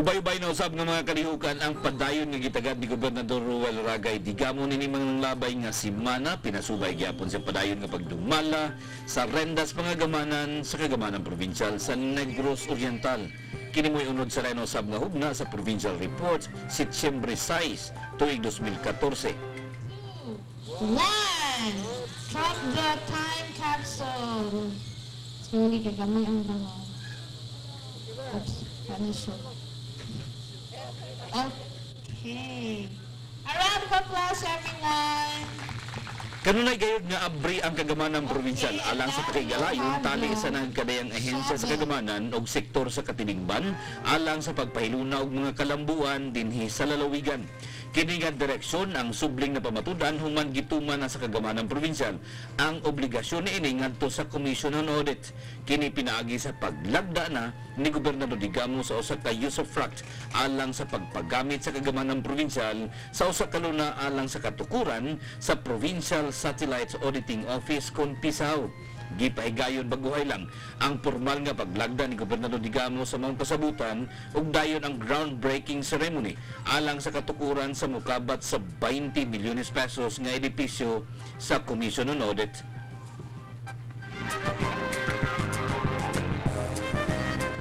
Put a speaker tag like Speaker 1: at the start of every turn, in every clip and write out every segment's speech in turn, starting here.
Speaker 1: Ubay-ubay na usab ng mga kalihukan ang padayon nga gitagad ni Gobernador Ruel Ragay. Digamo ni mga labay nga si Mana pinasubay gyapon sa padayon nga pagdumala sa rendas pangagamanan sa kagamanan provincial sa Negros Oriental. Kini mo'y unod sa reno usab nga hugna sa Provincial Report Setyembre 6 tuig 2014.
Speaker 2: One! From the time capsule. Hindi ka gamay ang mga. Oops, panisyo. Okay. A round of applause, everyone.
Speaker 1: Kanunay gayud nga abri ang kagamanan provincial alang sa pakigalayon tali sa nagkadayang ahensya sa kagamanan og sektor sa katilingban alang sa pagpahiluna og mga kalambuan dinhi sa lalawigan. Kini nga direksyon ang subling na pamatudan human gituman na sa kagamanan provincial ang obligasyon niini ngadto sa Commission on Audit. Kini pinaagi sa paglagda na ni Gobernador Digamo sa usa ka usufruct alang sa pagpagamit sa kagamanan provincial sa usa ka luna alang sa katukuran sa Provincial Satellite Auditing Office kon PSAO. Gipahigayon baguhay lang ang formal nga paglagda ni Gobernador Digamo sa mga kasabutan ug dayon ang groundbreaking ceremony alang sa katukuran sa mukabat sa 20 milyones pesos nga edipisyo sa Commission on Audit.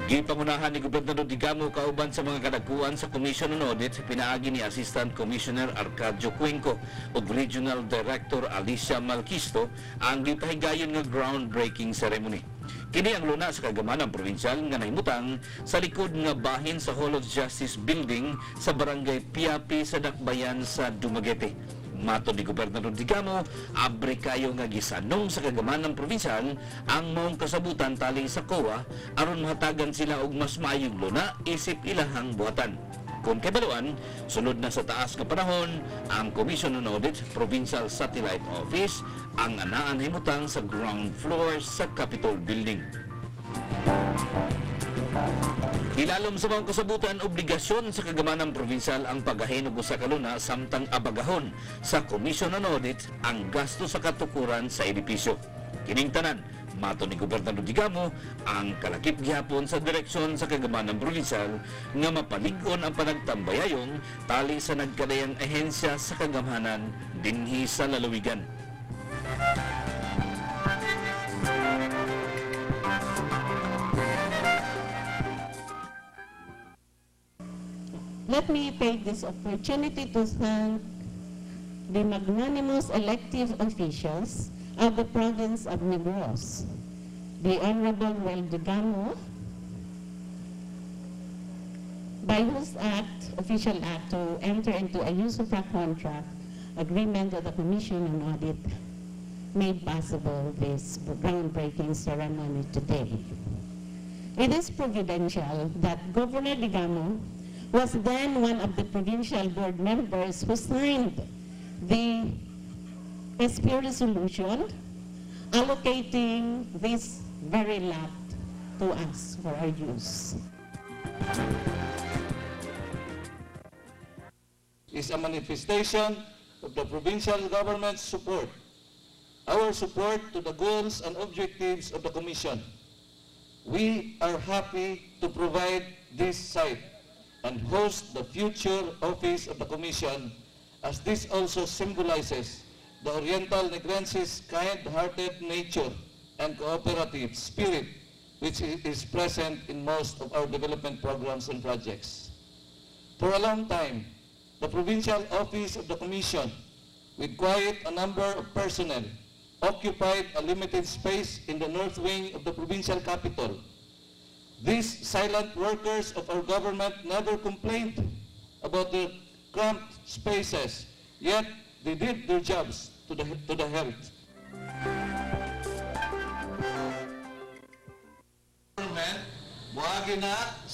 Speaker 1: Gipangunahan ni Gobernador Digamo kauban sa mga kadagkuan sa Commission on Audit, pinaagi ni Assistant Commissioner Arcadio Cuenco ug Regional Director Alicia Malquisto ang gipahigayon nga groundbreaking ceremony. Kini ang luna sa kagamanan provincial nga nahimutang sa likod nga bahin sa Hall of Justice Building sa Barangay Piapi sa Dakbayan sa Dumaguete. Mato ni Gobernador Digamo, abri kayo nga gisanong sa kagamanan provincial ang maong kasabutan tali sa COA aron mahatagan sila og mas maayong luna isip ilahang buhatan. Kung kabaluan, sunod na sa taas nga panahon, ang Commission on Audit Provincial Satellite Office ang anaan himutang sa ground floor sa Capitol Building. Ilalom sa mga kasabutan, obligasyon sa kagamanan provincial ang paghahin og usa ka luna samtang abagahon sa Commission on Audit ang gasto sa katukuran sa edipisyo. Kining tanan, mato ni Gobernador Digamo, ang kalakip gihapon sa direksyon sa kagamanan provincial nga mapalig-on ang panagtambayayong tali sa nagkadayang ahensya sa kagamanan dinhi sa lalawigan.
Speaker 3: Let me take this opportunity to thank the magnanimous elective officials of the province of Negros, the Honorable Ruel Digamo, by whose official act to enter into a usufruct contract agreement that the Commission on Audit made possible this groundbreaking ceremony today. It is providential that Governor Digamo was then one of the provincial board members who signed the SP resolution allocating this very lot to us for our use.
Speaker 4: Is a manifestation of the provincial government's support, our support to the goals and objectives of the Commission. We are happy to provide this site and host the future office of the Commission, as this also symbolizes the Oriental Negrenses' kind-hearted nature and cooperative spirit, which is present in most of our development programs and projects. For a long time, the provincial office of the Commission, with quite a number of personnel, occupied a limited space in the north wing of the provincial capital. These silent workers of our government never complained about the cramped spaces, yet they did their jobs to the hilt.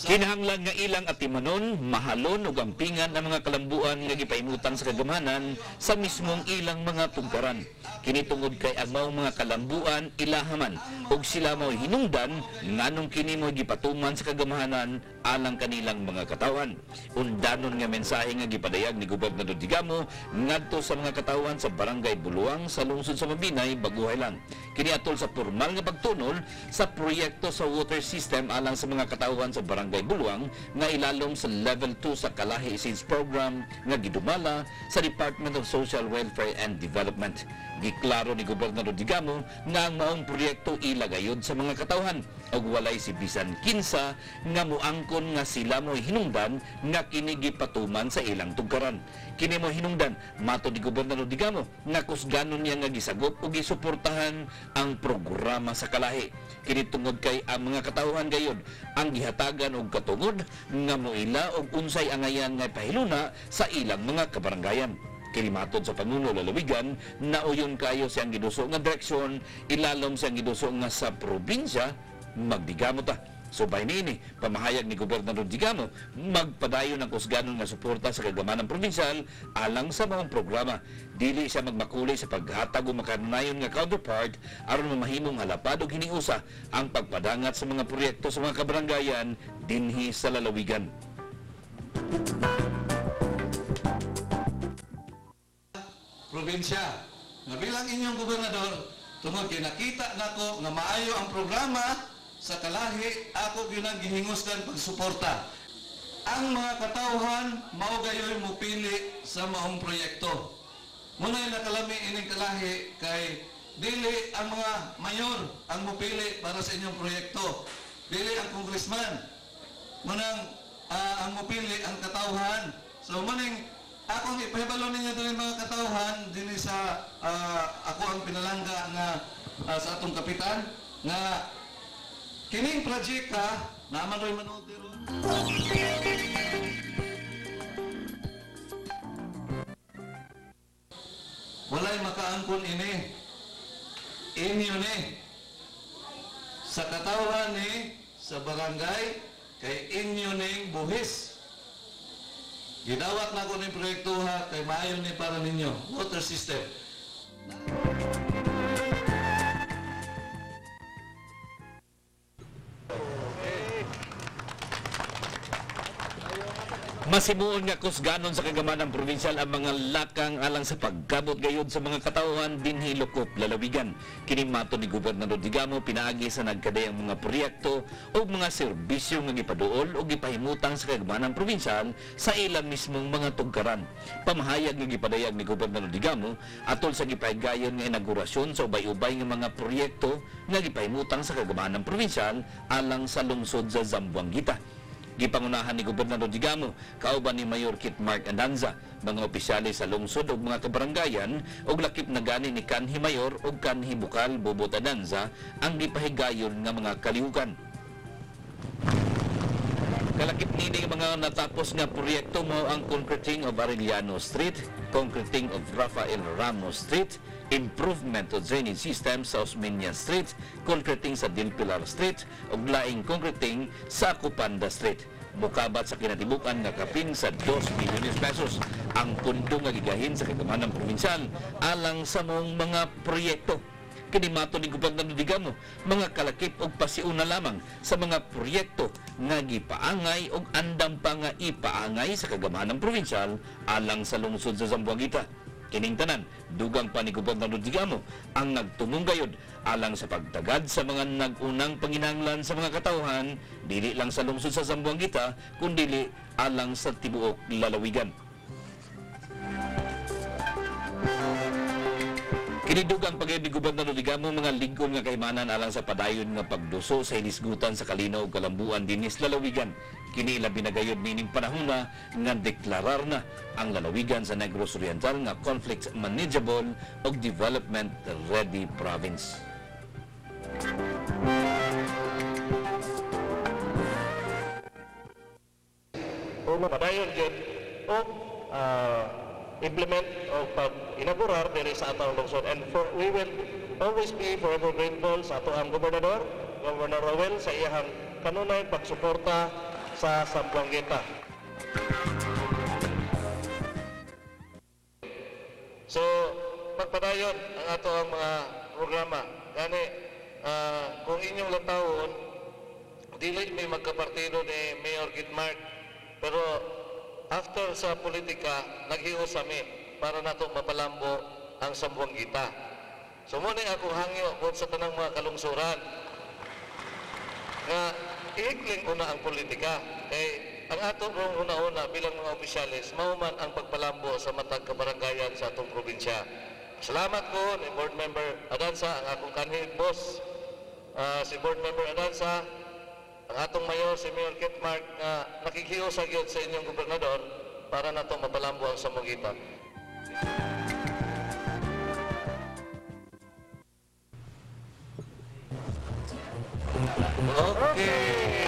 Speaker 1: Kinahanglan nga ilang atimanon, mahalon ug ampingan ang mga kalambuan nga gipaimutang sa kagamanan sa mismong ilang mga tungkaran. Kini tungod kay ang maong mga kalambuan ilahaman ug sila mao hinungdan nganong kini mo gipatuman sa kagamahanan alang kanilang mga katawan. Undanon nga mensahe nga gipadayag ni Gobernador Digamo ngadto sa mga katawan sa Barangay Buluang sa lungsod sa Mabinay, Baguhay lang. Kini atol sa formal nga pagtunol sa proyekto sa water system alang sa mga katawan sa Barangay Buluang nga ilalom sa level 2 sa Kalahi Seeds Program nga gidumala sa Department of Social Welfare and Development. Giklaro ni Gobernador Digamo nga ang maong proyekto ilagayod sa mga katawhan ug walay si bisan kinsa nga moangkon nga sila mo hinungdan nga kini gipatuman sa ilang tugkaran. Kini mo hinungdan mato ni Gobernador Digamo nga kusganon niya nga gisagop ug gisuportahan ang programa sa Kalahi. Kini tungod kay ang mga katawhan gayud ang gihatagan og katungod nga moila og unsay angayan nga pahiluna sa ilang mga kabaranggayan. Kinimatod sa Pangulo Lalawigan, nauyon kayo siyang giduso nga direksyon, ilalom siyang giduso nga sa probinsya, magdigamo ta. Subay niini, pamahayag ni Gobernador Digamo, magpadayon ng kusganon nga suporta sa kagamanang probinsyal alang sa mga programa. Dili siya magmakulay sa paghatag o makanayon nga counterpart aron mamahimong halapad o hiniusa ang pagpadangat sa mga proyekto sa mga kabaranggayan dinhi sa lalawigan.
Speaker 4: Probinsya. Nga bilang inyong gobernador, tungod kay nakita nako nga maayo ang programa sa Kalahi, ako ginang gihingusgan pagsuporta. Ang mga katawhan mao gayoy mopili sa maong proyekto. Munay nakalami ining Kalahi kay dili ang mga mayor ang mopili para sa inyong proyekto. Dili ang congressman. Munang ang mopili ang katawhan. So muning akong ipahibalo ninyo din mga katawhan din sa ako ang pinalangga nga sa atong kapitan nga kining projekta naman rin manood ron. Walay makaangkon ini. Inyo ni. Sa katawhan ni sa barangay kay inyo ning buhis. Gidawat na ko ng proyekto ha, kay maayo ni para ninyo. Water system.
Speaker 1: Masimuon nga kusganon sa kagamanang probinsyal ang mga lakang alang sa paggamot gayud sa mga katawhan dinhi Lukop, Lalawigan. Kini mato ni Gobernador Digamo pinaagi sa nagkadayang mga proyekto o mga serbisyo nga gipaduol o gipahimutang sa kagamanang probinsyal sa ilang mismong mga tugkaran. Pamahayag nga gipadayag ni Gobernador Digamo atol sa gipahigayon nga inaugurasyon sa ubay-ubay nga mga proyekto nga gipahimutang sa kagamanang probinsyal alang sa lungsod sa Zamboanguita. Gipangunahan ni Gobernador Digamo, kauban ni Mayor Kit Mark Andanza, mga opisyales sa lungsod ug mga kabaranggayan ug lakip na gani ni kanhi Mayor ug kanhi Bukal Bobot Andanza ang gipahigayon nga mga kalihukan. Kalakip nini mga natapos nga proyekto mo ang concreting of Arellano Street, concreting of Rafael Ramos Street, improvement of drainage system sa Osmeña Street, concreting sa Dilpilar Street, ug laing concreting sa Cupanda Street. Mukabat sa kinatibukan nga kapin sa 2 milyones pesos ang pundo nga gigahin sa kagamanang probinsyal alang sa mong mga proyekto. Kinimato ni Gobernador Digamo, mga kalakip og pasiuna lamang sa mga proyekto nga gipaangay og andam pa nga ipaangay sa kagamanang probinsyal alang sa lungsod sa Zamboanguita. Kining tanan, dugang pa ni Gobernador Digamo ang nagtumong gayud alang sa pagtagad sa mga nagunang panginahanglan sa mga katawhan, dili lang sa lungsod sa Zamboanguita, kundi alang sa tibuok lalawigan. Kinidugang pagayod ni Gobernador Digamo mga lingkod nga kaimanan alang sa padayon nga pagduso sa hinisgutan sa Kalinaw ug Kalambuan dinis lalawigan. Kini labi na gayod nining panahon na nga deklarar na ang lalawigan sa Negros Oriental nga conflict manageable ug development ready province.
Speaker 5: O mapadayon dyan o implement o pag-inaugurar diri sa atong lungsod. And we will always be forever grateful sa ato ang Gobernador, Governor Rowell, sa iyang kanunay pagsuporta sa Zamboanguita. So, pagpadayon dayon ang ato ang mga programa. Gani, kung inyong latawon, dili may magkapartido ni Mayor Gitmark, pero after sa politika, naghios kami para nato mapalambo ang Sambuangita. So muna akong hangyo kung sa tanang mga kalungsuran nga ihikling una ang politika. Ang ato rong una-una bilang mga opisyalis, mauman ang pagpalambo sa matag kabarangayan sa atong probinsya. Salamat ko ni Board Member Adansa, ang akong kanhig boss, si Board Member Adansa, ang atong mayor, si Mayor Gitmark, na nakikiyo sa gyud sa inyong gobernador para nato mapalambo ang Sambuangita.
Speaker 1: Okay.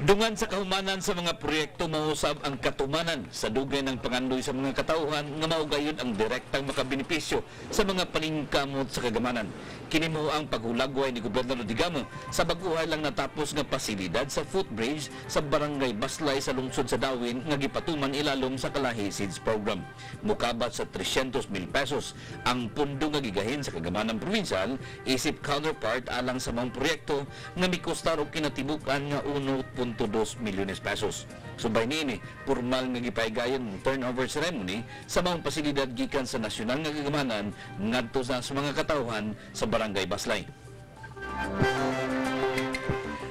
Speaker 1: Dungan sa kahumanan sa mga proyekto mausab ang katumanan sa dugay ng pangandoy sa mga katauhan nga maugayon ang direktang makabenepisyo sa mga paningkamot sa kagamanan. Kini mo ang paghulagway ni Gobernador Digamo sa baguhay lang natapos nga pasilidad sa footbridge sa Barangay Baslay sa lungsod sa Dawin nga gipatuman ilalom sa Kalahi Seeds Program. Mukabat sa 300,000 pesos ang pundo nga gigahin sa kagamanang provincial isip counterpart alang sa mga proyekto nga mikostar og kinatibukan nga 1.2 milyones pesos. Subay niini, formal nga gipaygayon ng turnover ceremony sa mga pasilidad gikan sa nasyonal nga kagamanan ngadto sa mga katauhan sa Barangay Baslay.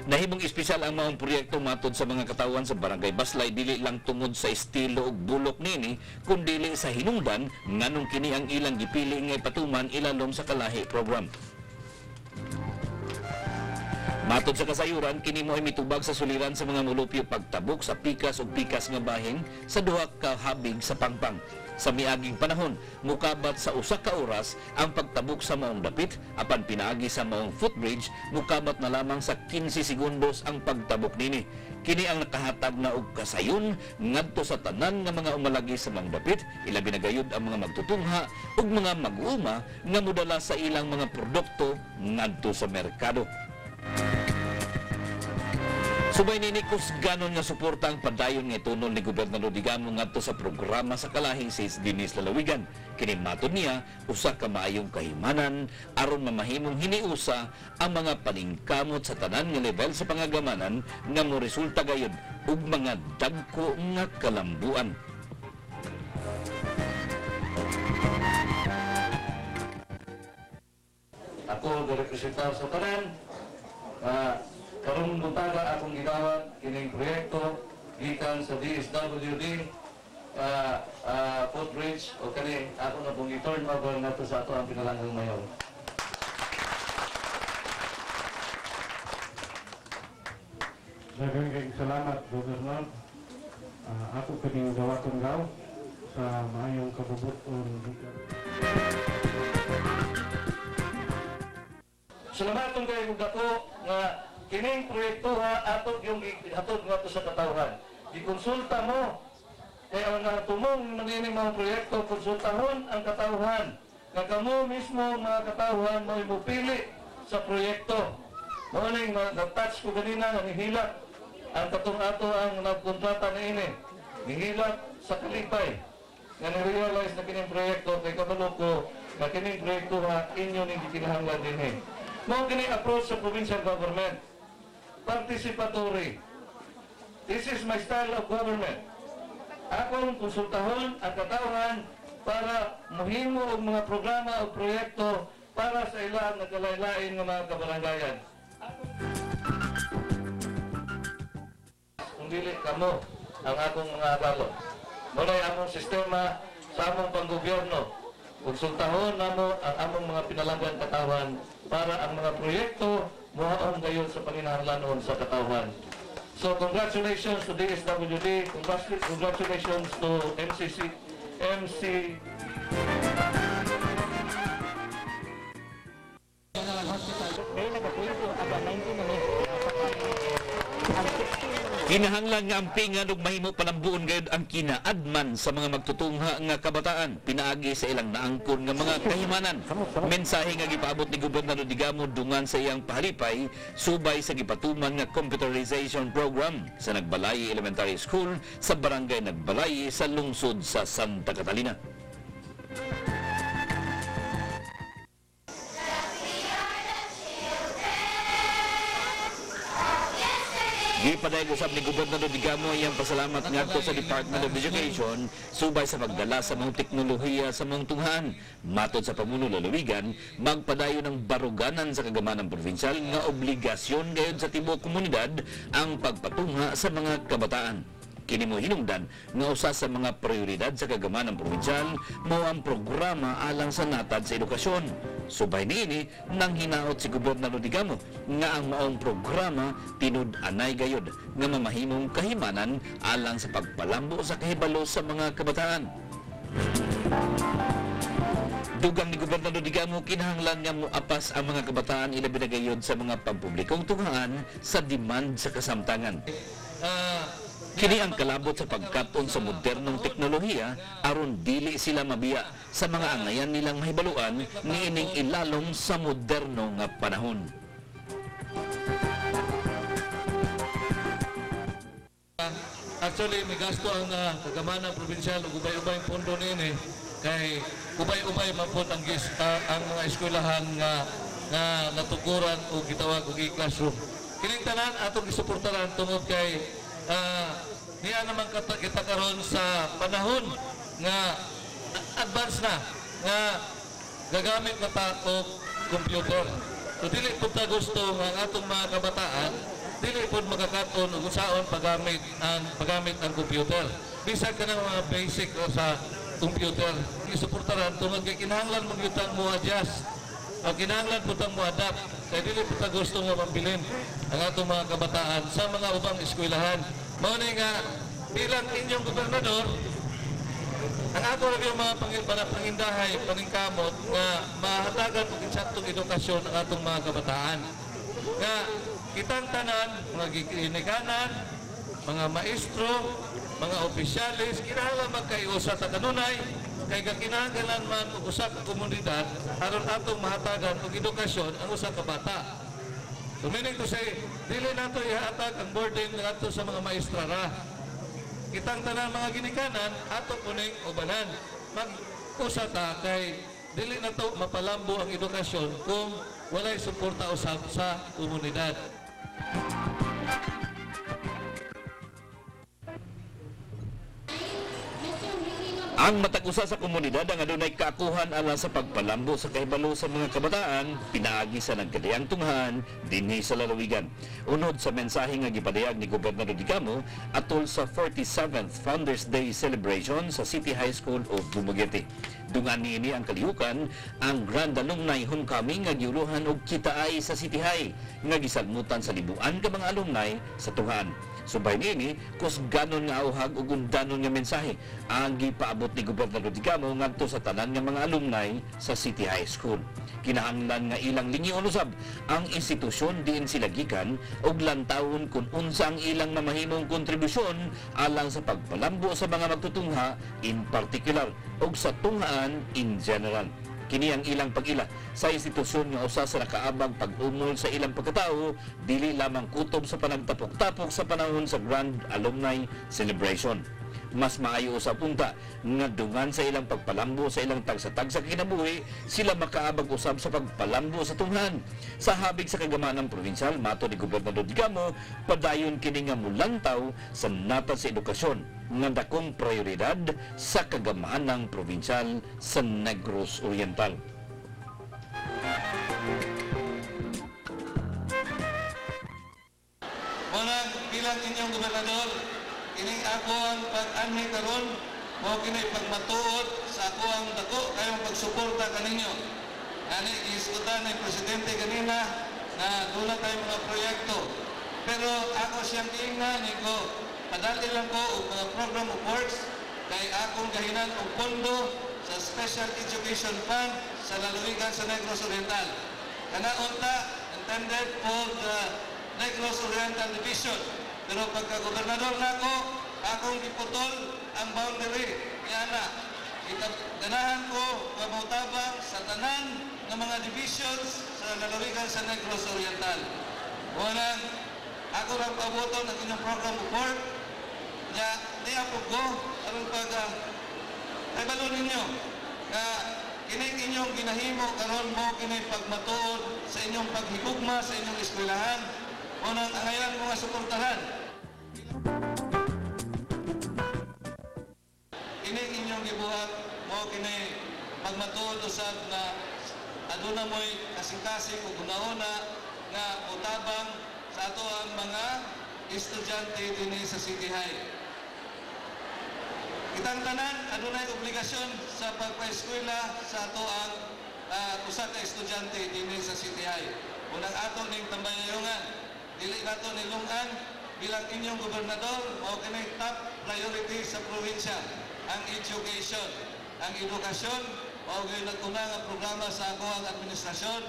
Speaker 1: Nahimong espesyal ang mga proyekto matod sa mga katauhan sa Barangay Baslay dili lang tungod sa estilo ug bulok nini kundi sa hinungdan nganong kini ang ilang gipili nga ipatuman ilalom sa Kalahi program. Matod sa kasayuran, kini mo ay mitubag sa suliran sa mga mulupyo pagtabok sa pikas o pikas nga bahin sa duha ka habig sa pangpang. Sa miaging panahon, mukabat sa usa ka oras ang pagtabok sa maong dapit apan pinaagi sa maong footbridge, mukabat na lamang sa 15 segundos ang pagtabok nini. Kini ang nakahatag na og kasayon ngadto sa tanan nga mga umalagi sa maong dapit, ilabi na gayud ang mga magtutungha ug mga mag-uuma nga modala sa ilang mga produkto ngadto sa merkado. Subay nini kusganon nga suporta ang padayon nga itunol ni Gobernador Digamo ngadto sa programa sa Kalahi sa Dinis Lalawigan. Kini matod niya usa ka maayong kahimanan aron mamahimong hiniusa ang mga paningkamot sa tanan nga level sa pangagamanan nga moresulta gayud ug mga dagko nga kalambuan.
Speaker 4: Ako representar sa tanan. Karong buntaga akong gidawat kining proyekto gikan sa DSWD footbridge o kani ako na pong i-turn over nato sa ato ang pinalanggang mayor.
Speaker 6: Daghang salamat, Gobernador. Ako kining dawaton gaw sa maayong kabubuton gikan.
Speaker 4: Salamatong kayo dako nga kining proyekto ato yung hatod nga to sa katawhan. Gikonsulta mo kay ang tumong nangining mga proyekto konsultahon ang katawhan. Nga kamo mismo mga katawhan mo imupili sa proyekto. Mo ning na-touch ko ganina nga nihilak ang katong ato ang nagkontrata niini. Nihilak sa kalipay. Nga ni-realize na kining proyekto kay kabalo ko na kining proyekto inyo ning gikinahanglan dinhi. Mo kining approach sa provincial government. Participatory. This is my style of government. Akong konsultahon ang katawhan para mohimo og mga programa o proyekto para sa ilang nagkalailain nga mga kabarangayan. Kung dili kamo ang akong mga abalo. Muna among sistema sa among panggobyerno. Konsultahon namo ang among mga pinalanggan katawhan para ang mga proyekto muhaon gayon sa panginahanglanon sa katawhan. So congratulations to DSWD, congratulations to MC.
Speaker 1: Kinahanglan nga ampingan ug mahimo palambuon gayud ang kinaadman sa mga magtutungha nga kabataan pinaagi sa ilang naangkon nga mga kahimanan. Mensahe nga gipaabot ni Gobernador Digamo dungan sa iyang pahalipay subay sa gipatuman nga computerization program sa Nagbalayi Elementary School sa Barangay Nagbalayi sa lungsod sa Santa Catalina. Gipadayag usab ni Gobernador Digamo iyang pasalamat ngadto sa Department of Education subay sa pagdala sa mga teknolohiya sa mga tunghan. Matod sa pamuno lalawigan, magpadayon ng baruganan sa kagamanang provinsyal nga obligasyon gayon sa tibuok komunidad ang pagpatungha sa mga kabataan. Kini mo hinungdan nga usa sa mga prioridad sa kagamanang provinsyal mao ang programa alang sa natad sa edukasyon. Subay niini nang hinaot si Gobernador Digamo nga ang maong programa tinud-anay gayod nga mamahimong kahimanan alang sa pagpalambo sa kahibalo sa mga kabataan. Dugang ni Gobernador Digamo kinahanglan nga moapas ang mga kabataan ilabi na gayod sa mga pampublikong tunghaan sa demand sa kasamtangan. Kini ang kalabot sa pagkaton sa modernong teknolohiya aron dili sila mabiya sa mga angayan nilang mahibaluan niining ilalom sa moderno nga panahon.
Speaker 7: Actually, may gasto ang kagamanang provinsyal ug ubay-ubay pondo niini kay ubay-ubay man pod ang mga eskwelahan nga natukuran o gitawag og e-classroom. Kining tanan atong gisuportahan tungod kay niya naman kita karon sa panahon nga advance na nga gagamit na ta og computer. So dili pud ta gusto nga ang atong mga kabataan dili pud makakaton og usaon paggamit ang computer. Bisag ka ng mga basic sa computer, isuportahan tungod kay kinahanglan mo gyud mo adjust. Ang kinahanglan po itong mo-adapt. Kaya dili po ito gusto nga mabilin ang atong mga kabataan sa mga ubang eskwelahan. Mauna nga, bilang inyong gobernador, ang ato rin yung mga pangindahay, paningkamot, nga mahatagan po kinsaktong edukasyon ang atong mga kabataan. Nga, kitang tanan, mga gikinikanan, mga maestro, mga opisyalis, kinahanglan magkaiusa sa kanunay, kay kinahanglan man og usa ka komunidad aron atong mahatagan og edukasyon ang usa ka bata. So meaning to say, dili nato ihatag ang burden ngadto sa mga maestrara. Kitang tanan mga ginikanan ato kuning ubanan. Mag-usa ta kay dili nato mapalambo ang edukasyon kung walay suporta usab sa komunidad.
Speaker 1: Ang matag-usa sa komunidad ang adunay kaakuhan alang sa pagpalambo sa kahibalo sa mga kabataan pinaagi sa nagkadiyang tunghan dinhi sa lalawigan. Unod sa mensahe nga gipadayag ni Gobernador Digamo atol sa 47th Founders Day celebration sa City High School of Dumaguete. Dungan niini ang kalihukan ang Grand Alumni Homecoming nga giuluhan og kitaay sa City High nga gisalmutan sa libuan ka mga alumni sa tunghan. Subay niini, kus ganon nga auhag ug undanon nga mensahe ang gipaabot ni Gobernador Digamo ngadto sa tanan nga mga alumni sa City High School. Kinahanglan nga ilang lingion usab ang institusyon diin sila gikan ug lantawon kung unsa ang ilang mamahimong kontribusyon alang sa pagpalambo sa mga magtutungha in particular ug sa tunghaan in general. Kini ang ilang pag-ila sa institusyon nga usa sa nakaabang pag-umol sa ilang pagkatao, dili lamang kutob sa panagtapok-tapok sa panahon sa Grand Alumni Celebration. Mas maayo usab unta nga dungan sa ilang pagpalambo sa ilang tagsa-tagsa kinabuhi, sila makaabag usab sa pagpalambo sa tunghan. Sa habig sa kagamanang provinsyal, mato ni Gobernador Digamo, padayon kini nga mulantaw sa natad sa edukasyon nga dakong prioridad sa kagamanang provinsyal sa Negros Oriental.
Speaker 7: Munang bilang inyong gobernador, ining ako ang pag-anhi karon mo kini pagmatuod sa ako ang dako kayong pagsuporta kaninyo. Ani isudan ni presidente kanina na doon tayo mga proyekto. Pero ako siyang tingnan ko, padali lang ko og mga program of works kay akong gahinan og pondo sa Special Education Fund sa lalawigan sa Negros Oriental. Kanaon ta intended for the Negros Oriental Division. Pero pagka-gobernador na ako, akong giputol ang boundary niya na. Ganahan ko kamutabang sa tanan ng mga divisions sa lalawigan sa Negros Oriental. Unang, ako lang pabuton ang inyong program of work. Niya, di ako ko, anong ay balo ninyo, na kining inyong ginahimo, karon mo kining pagmatuod sa inyong paghigugma sa inyong eskwelahan. Unang, ang ngayon mga suportahan, pagmatuod usab na aduna mo'y kasing-kasing ug una-una nga utabang sa ato ang mga estudyante dinhi sa City High. Kitang tanan adunay obligasyon sa pagpa-eskwela sa ato ang usa ka estudyante dinhi sa City High. Unang ato ning tambayayongan, dili nato nilungan bilang inyong gobernador mao kini top priority sa probinsya ang education. Ang edukasyon mao gyud naguna nga programa sa ako ang administrasyon.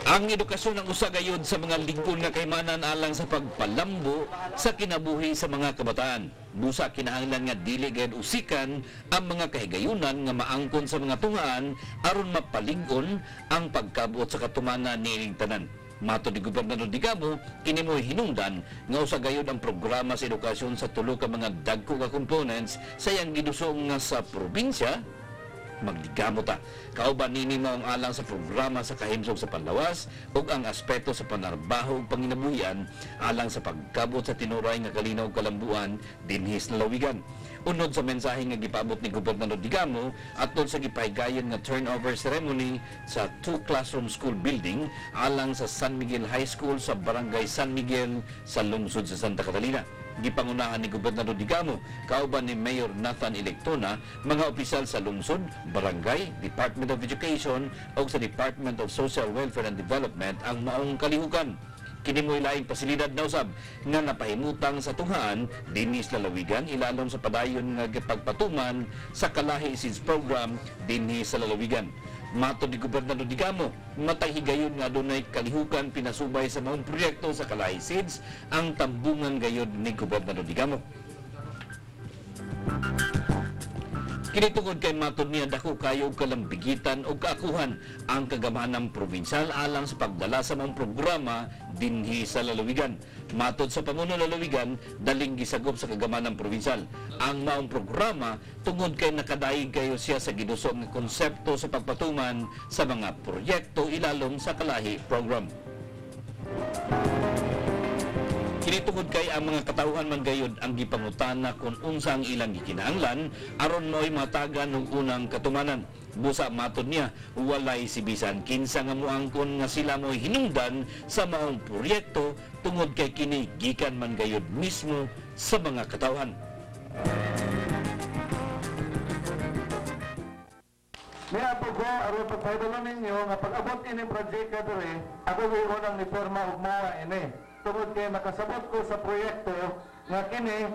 Speaker 1: Ang edukasyon ang usa gayud sa mga lingkod nga kaymanan alang sa pagpalambo sa kinabuhi sa mga kabataan. Busa kinahanglan nga dili gayud usikan ang mga kahigayunan nga maangkon sa mga tungaan aron mapalig-on ang pagkabuot sa katumanan niining tanan. Mato ni Gobernador Digamo, kini mo'y hinungdan nga usa gayud ang programa sa edukasyon sa tulo ka mga dagko nga components sa iyang gidusong nga sa probinsya magdigamo ta. Kauban nini mao ang alang sa programa sa kahimsog sa panlawas ug ang aspeto sa panarbaho ug panginabuhian alang sa pagkabot sa tinuray nga kalinaw kalambuan dinhi sa lalawigan. Unod sa mensahe nga gipaabot ni Gobernador Digamo atol sa gipahigayon nga turnover ceremony sa 2 classroom school building alang sa San Miguel High School sa Barangay San Miguel sa lungsod sa Santa Catalina. Gipangunahan ni Gobernador Digamo, kauban ni Mayor Nathan Electona, mga opisyal sa lungsod, barangay, Department of Education o sa Department of Social Welfare and Development ang maong kalihukan. Kini mo'y laing pasilidad na usab nga napahimutang sa tunghaan dinhi sa lalawigan ilalom sa padayon nga gipagpatuman sa Kalahi Seeds Program dinhi sa lalawigan. Matod ni Gobernador Digamo, matay higayon nga adunay kalihukan pinasubay sa maong proyekto sa Kalahi Seeds ang tambungan gayud ni Gobernador Digamo. Kini tungod kay matod niya dako kayo kalambigitan o kaakuhan ang kagamanang probinsyal alang sa pagdala sa maong programa dinhi sa lalawigan. Matod sa pamuno lalawigan, daling gisagop sa kagamanang probinsyal. Ang maong programa tungod kay nakadaig kayo siya sa gidusong nga konsepto sa pagpatuman sa mga proyekto ilalom sa Kalahi program. Kinitungod kay ang mga katauhan man gayud ang gipangutana kung unsa ang ilang gikinahanglan aron mo'y matagan ng unang katumanan. Busa matod niya, walay si bisan kinsa nga moangkon nga sila mo'y hinungdan sa maong proyekto tungod kay kini gikan man gayud mismo sa mga katauhan.
Speaker 8: Niya po ko, aron pagpahidalo ninyo nga pag-abot ini project ka diri, ako gyud unang ni porma ug mowa ini. Tungod kay nakasabot ko sa proyekto nga kini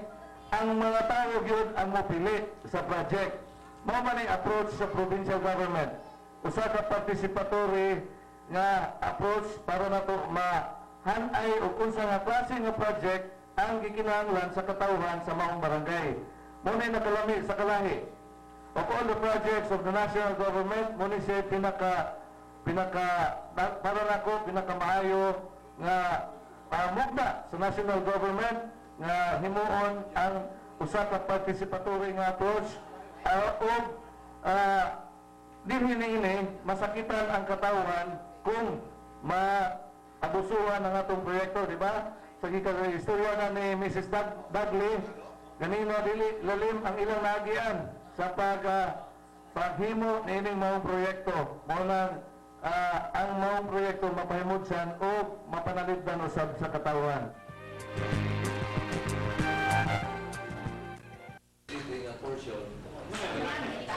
Speaker 8: ang mga tao gyud ang mopili sa project. Mao man ang approach sa provincial government. Usa ka participatory nga approach para nato mahanay og unsa nga klase nga project ang gikinahanglan sa katawhan sa maong barangay. Muna nakalami sa Kalahi. Of all the projects of the national government, muna siya para nako pinakamaayo nga mugna sa national government nga himuon ang usa ka participatory nga approach o dinhi ini masakitan ang katawhan kung maabusuhan ang atong proyekto, di ba? Sa istorya na ni Mrs. Dudley, ganino dili lalim ang ilang nagian sa paghimo niining maong proyekto. Muna ang maong proyekto mapahimudsan o mapanalipdan usab sa katawhan.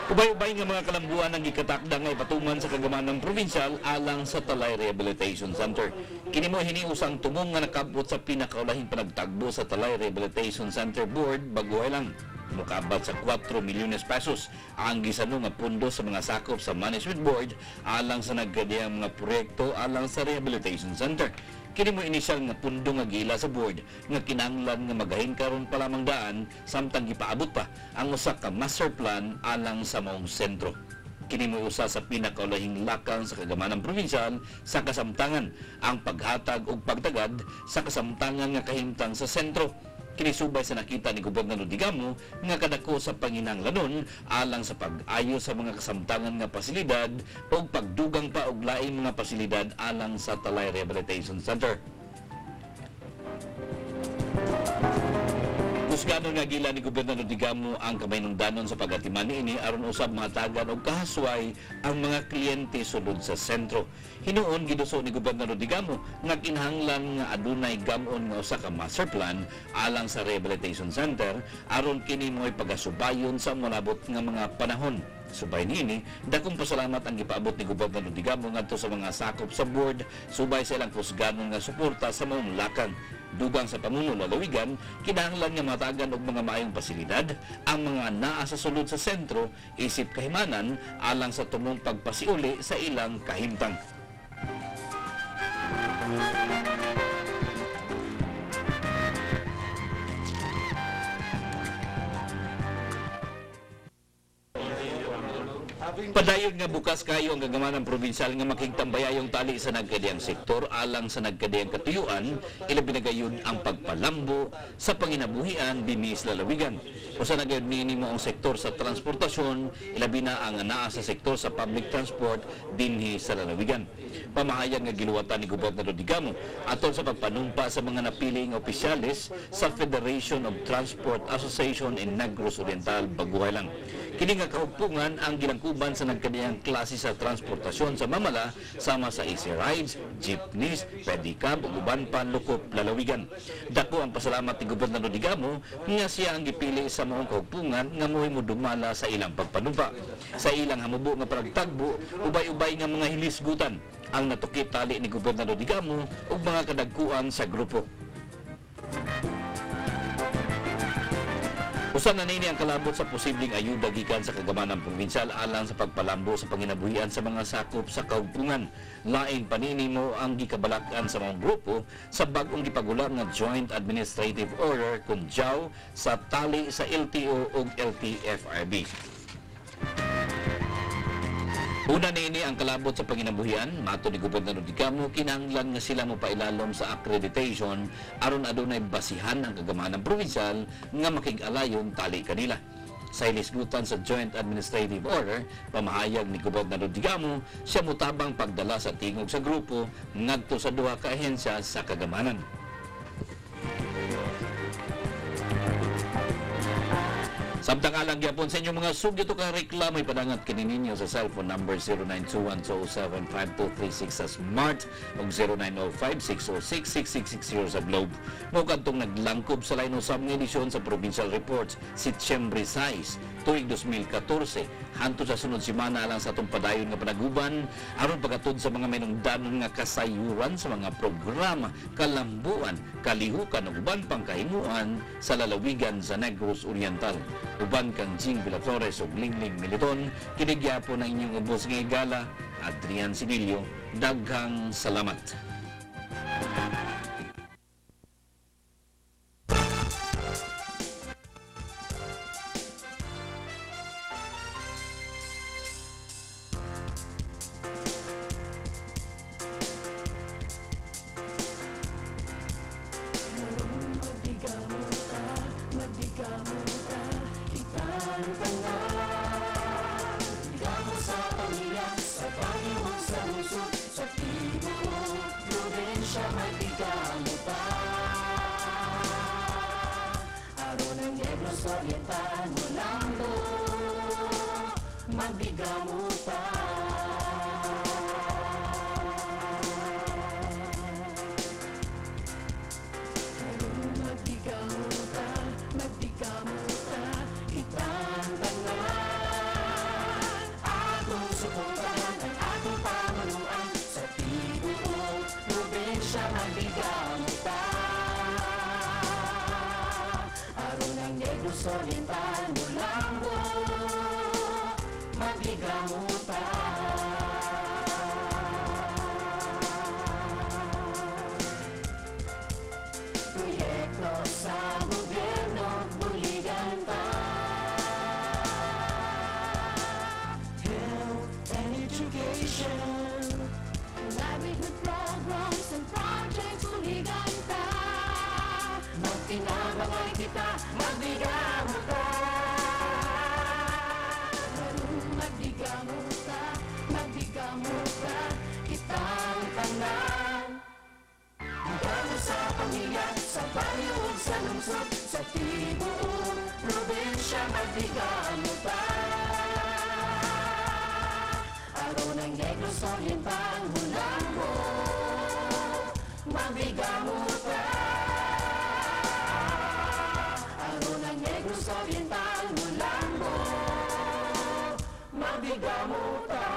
Speaker 1: Ubay-ubay nga mga kalambuan ang gikatakda nga ipatuman sa kagamanang probinsyal alang sa Talay Rehabilitation Center. Kini mo hiniusang tumong nga nakabot sa pinakaulahing panagtagbo sa Talay Rehabilitation Center Board baguhay lang. Mukabat sa 4 milyones pesos ang gisano nga pundo sa mga sakop sa Management Board alang sa nagkadiyang mga proyekto alang sa Rehabilitation Center. Kini mo inisyal nga pundo nga gila sa board nga kinahanglan nga magahin karon pa lamang daan samtang gipaabot pa ang usa ka master plan alang sa maong sentro. Kini mo usa sa pinakaulahing lakang sa kagamanang probinsyal sa kasamtangan ang paghatag ug pagtagad sa kasamtangan nga kahimtang sa sentro. Kinisubay sa nakita ni Gobernador Digamo nga kadako sa panginahanglanon alang sa pag-ayo sa mga kasamtangan nga pasilidad o pagdugang pa og laing mga pasilidad alang sa Talay Rehabilitation Center. Husganon nga gila ni Gobernador Digamo ang kamayinungdanon sa pagatiman niini aron usab matagan og kahasway ang mga kliyente sulod sa sentro. Hinuon giduso ni Gobernador Digamo nga kinahanglan nga adunay gamon nga usa ka master plan alang sa rehabilitation center aron kini mo'y pagasubayon sa molabot nga mga panahon. Subay niini, dakong pasalamat ang gipaabot ni Gobernador Digamo ngadto sa mga sakop sa board subay sa ilang husganon nga suporta sa mamulakan. Dugang sa pamuno lalawigan, kinahanglan nga matagan og mga maayong pasilidad ang mga naa sa sulod sa sentro isip kahimanan alang sa tumong pagpasiuli sa ilang kahimtang. Padayon nga bukas kayo ang gagamanang probinsyal nga makigtambayayong tali sa nagkadiyang sektor alang sa nagkadiyang katuyuan, ilabi na gayon ang pagpalambo sa panginabuhian dinis lalawigan. Usa na gayon nini mo ang sektor sa transportasyon, ilabi na ang anaa sa sektor sa public transport dinhi sa lalawigan. Pamahayag nga giluwatan ni Gobernador Digamo atol sa pagpanumpa sa mga napiling opisyalis sa Federation of Transport Association in Negros Oriental, Baguhay lang. Kini nga kaupungan ang gilangkuban sa nagkaniyang klase sa transportasyon sa mamala sama sa easy rides, jeepneys, pedicab ug uban pa lukop lalawigan. Dako ang pasalamat ni Gobernador Digamo nga siya ang gipili sa maong kaupungan nga mo'y modumala sa ilang pagpanumpa. Sa ilang hamubo nga paragtagbo, ubay-ubay nga mga hilisgutan ang natukip tali ni Gobernador Digamo ug mga kadagkuan sa grupo. Usa na nini ang kalabot sa posibleng ayuda gikan sa kagamanang probinsyal alang sa pagpalambo sa panginabuhian sa mga sakop sa kaupungan. Laing panini mo ang gikabalakan sa mga grupo sa bag-ong gipagulang nga Joint Administrative Order (JAO) sa tali sa LTO ug LTFRB. Una nini ang kalabot sa panginabuhian, mato ni Gobernador Digamo, kinahanglan nga sila mo pailalom sa accreditation aron adunay basihan ang kagamanang probinsyal nga makig-alayon tali kanila. Sa ilisgutan sa Joint Administrative Order, pamahayag ni Gobernador Digamo, siya mutabang pagdala sa tingog sa grupo ngadto sa duha ka ahensya sa kagamanan. Samtang alang gyapon sa inyong mga sugyo to ka reklamo ipadangat kini ninyo sa cellphone number 0921-207-5236 sa Smart ug 0905-606-6660 sa Globe. Mao kadtong naglangkob sa line usab nga edisyon sa Provincial Reports si Siyembre 6 tuig 2014 hantud sa sunod semana alang sa atong padayon nga panaguban aron pagkatud sa mga minungdanon nga kasayuran sa mga programa, kalambuan, kalihukan ug uban pang kahimuan sa lalawigan sa Negros Oriental. Uban kang Jing Villatores ug Lingling Militon, kinigyapon ang inyong ubos nga higala, Adrian Sinilio, daghang salamat.
Speaker 9: probinsya magbigamuta. Araw ng Negros Oriental hulang mo magbigamuta. Araw ng Negros Oriental hulang mo magbigamuta.